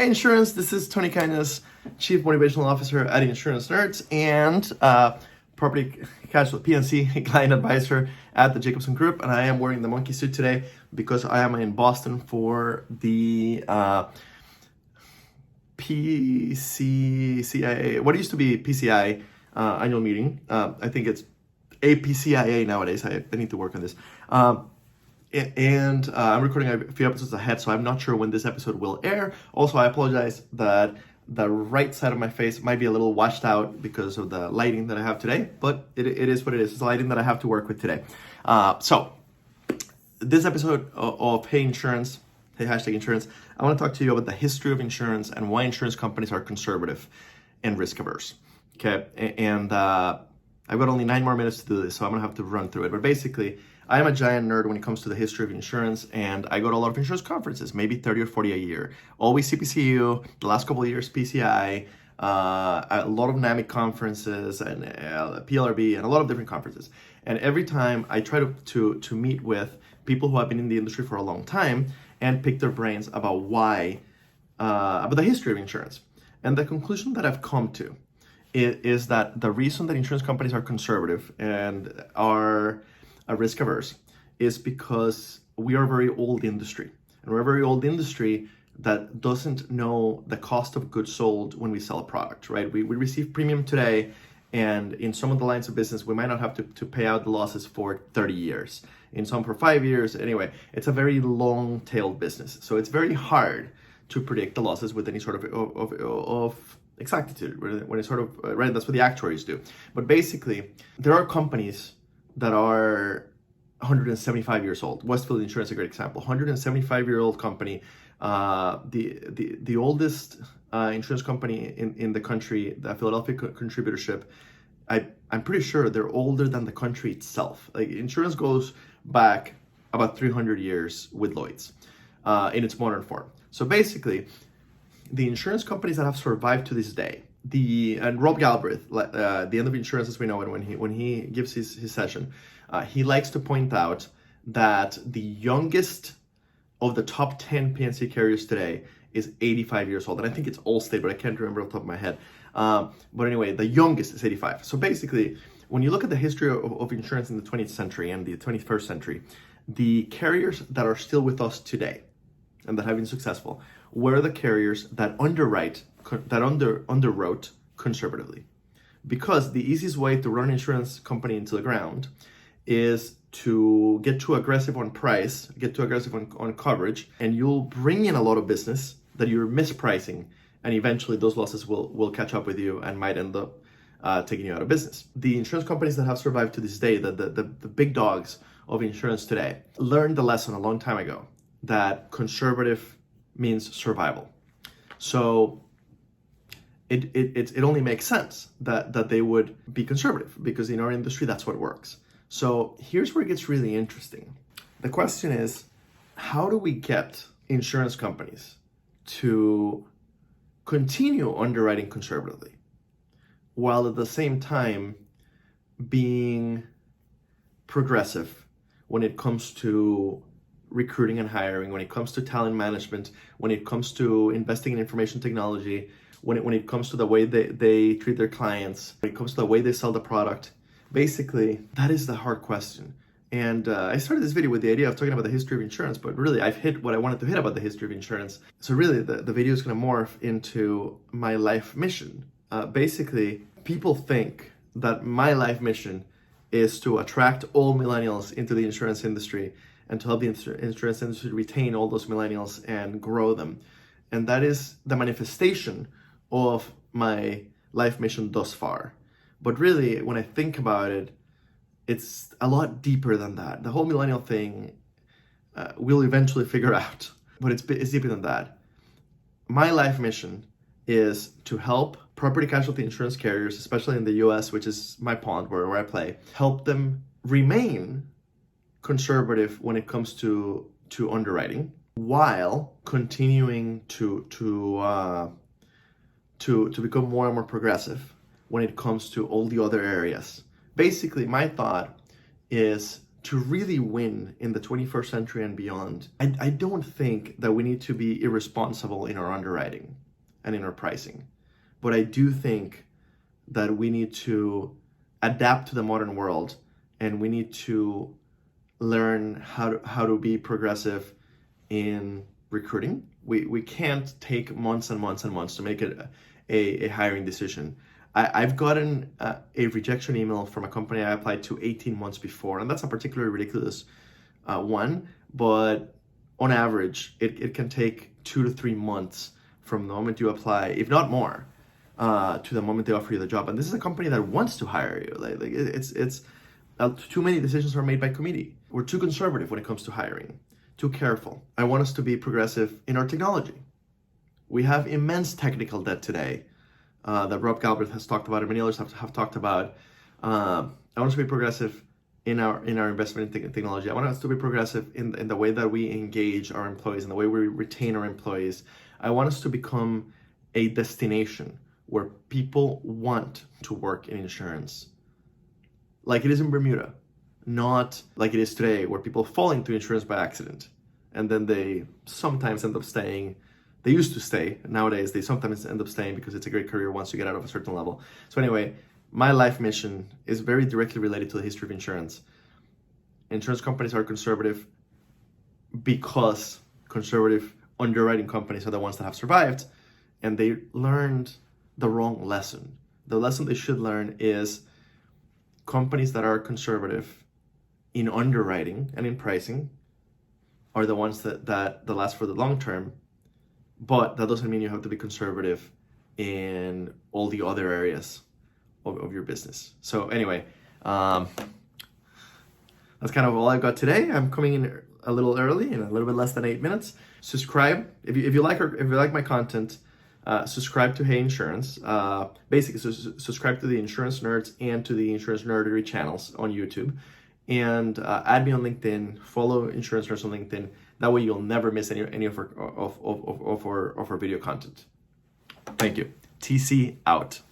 Insurance. This is Tony Kindness, Chief Motivational Officer at Insurance Nerds and Property Casualty PNC Client Advisor at the Jacobson Group. And I am wearing the monkey suit today because I am in Boston for the PCCIA, what used to be PCI annual meeting. I think it's APCIA nowadays. I need to work on this. And I'm recording a few episodes ahead, so I'm not sure when this episode will air. Also, I apologize that the right side of my face might be a little washed out because of the lighting that I have today, but it is what it is. It's the lighting that I have to work with today. So this episode of Hey Insurance, Hey Hashtag Insurance, I want to talk to you about the history of insurance and why insurance companies are conservative and risk averse. Okay, and I've got only 9 more minutes to do this, so I'm gonna have to run through it. But basically, I am a giant nerd when it comes to the history of insurance, and I go to a lot of insurance conferences, maybe 30 or 40 a year. Always CPCU, the last couple of years PCI, a lot of NAMIC conferences, and PLRB, and a lot of different conferences. And every time I try to meet with people who have been in the industry for a long time and pick their brains about about the history of insurance. And the conclusion that I've come to is that the reason that insurance companies are conservative and are risk averse is because we are a very old industry, and we're a very old industry that doesn't know the cost of goods sold when we sell a product, right? We receive premium today, and in some of the lines of business, we might not have to pay out the losses for 30 years. In some for 5 years. Anyway, it's a very long-tailed business. So it's very hard to predict the losses with any sort of exactitude, when it's sort of, right, that's what the actuaries do. But basically, there are companies that are 175 years old. Westfield Insurance is a great example. 175-year-old company, the oldest insurance company in the country, the Philadelphia contributorship. I'm pretty sure they're older than the country itself. Like, insurance goes back about 300 years with Lloyd's in its modern form. So basically, the insurance companies that have survived to this day, and Rob Galbraith, the end of insurance as we know it, when he gives his session, he likes to point out that the youngest of the top 10 PNC carriers today is 85 years old. And I think it's Allstate, but I can't remember off the top of my head. But anyway, the youngest is 85. So basically, when you look at the history of insurance in the 20th century and the 21st century, the carriers that are still with us today and that have been successful were the carriers that underwrote conservatively. Because the easiest way to run an insurance company into the ground is to get too aggressive on price, get too aggressive on coverage, and you'll bring in a lot of business that you're mispricing, and eventually those losses will catch up with you and might end up taking you out of business. The insurance companies that have survived to this day, the big dogs of insurance today, learned the lesson a long time ago that conservative means survival. So it only makes sense that they would be conservative, because in our industry, that's what works. So here's where it gets really interesting. The question is, how do we get insurance companies to continue underwriting conservatively while at the same time being progressive when it comes to recruiting and hiring, when it comes to talent management, when it comes to investing in information technology, when it comes to the way they treat their clients, when it comes to the way they sell the product? Basically, that is the hard question. And I started this video with the idea of talking about the history of insurance, but really I've hit what I wanted to hit about the history of insurance. So really the video is going to morph into my life mission. Basically, people think that my life mission is to attract all millennials into the insurance industry and to help the insurance industry retain all those millennials and grow them. And that is the manifestation of my life mission thus far. But really, when I think about it, it's a lot deeper than that. The whole millennial thing we'll eventually figure out, but it's deeper than that. My life mission is to help property casualty insurance carriers, especially in the US, which is my pond where I play, help them remain conservative when it comes to underwriting, while continuing to become more and more progressive when it comes to all the other areas. Basically, my thought is to really win in the 21st century and beyond, I don't think that we need to be irresponsible in our underwriting and in our pricing. But I do think that we need to adapt to the modern world, and we need to learn how to be progressive in recruiting. We can't take months and months and months to make a hiring decision. I've gotten a rejection email from a company I applied to 18 months before, and that's a particularly ridiculous one, but on average, it can take 2 to 3 months from the moment you apply, if not more, to the moment they offer you the job. And this is a company that wants to hire you. It's too many decisions are made by committee. We're too conservative when it comes to hiring, too careful. I want us to be progressive in our technology. We have immense technical debt today that Rob Galbraith has talked about and many others have talked about. I want us to be progressive in our investment in technology. I want us to be progressive in the way that we engage our employees and the way we retain our employees. I want us to become a destination where people want to work in insurance, like it is in Bermuda, not like it is today, where people fall into insurance by accident and then they sometimes end up staying. They used to stay. Nowadays, they sometimes end up staying because it's a great career once you get out of a certain level. So anyway, my life mission is very directly related to the history of insurance. Insurance companies are conservative because conservative underwriting companies are the ones that have survived, and they learned the wrong lesson. The lesson they should learn is companies that are conservative in underwriting and in pricing are the ones that last for the long term. But that doesn't mean you have to be conservative in all the other areas of your business. So anyway, that's kind of all I've got today. I'm coming in a little early, in a little bit less than 8 minutes. Subscribe if you like my content. Subscribe to Hey Insurance. Basically, subscribe to the Insurance Nerds and to the Insurance Nerdery channels on YouTube, and add me on LinkedIn. Follow Insurance Nerds on LinkedIn. That way, you'll never miss any of our video content. Thank you. TC out.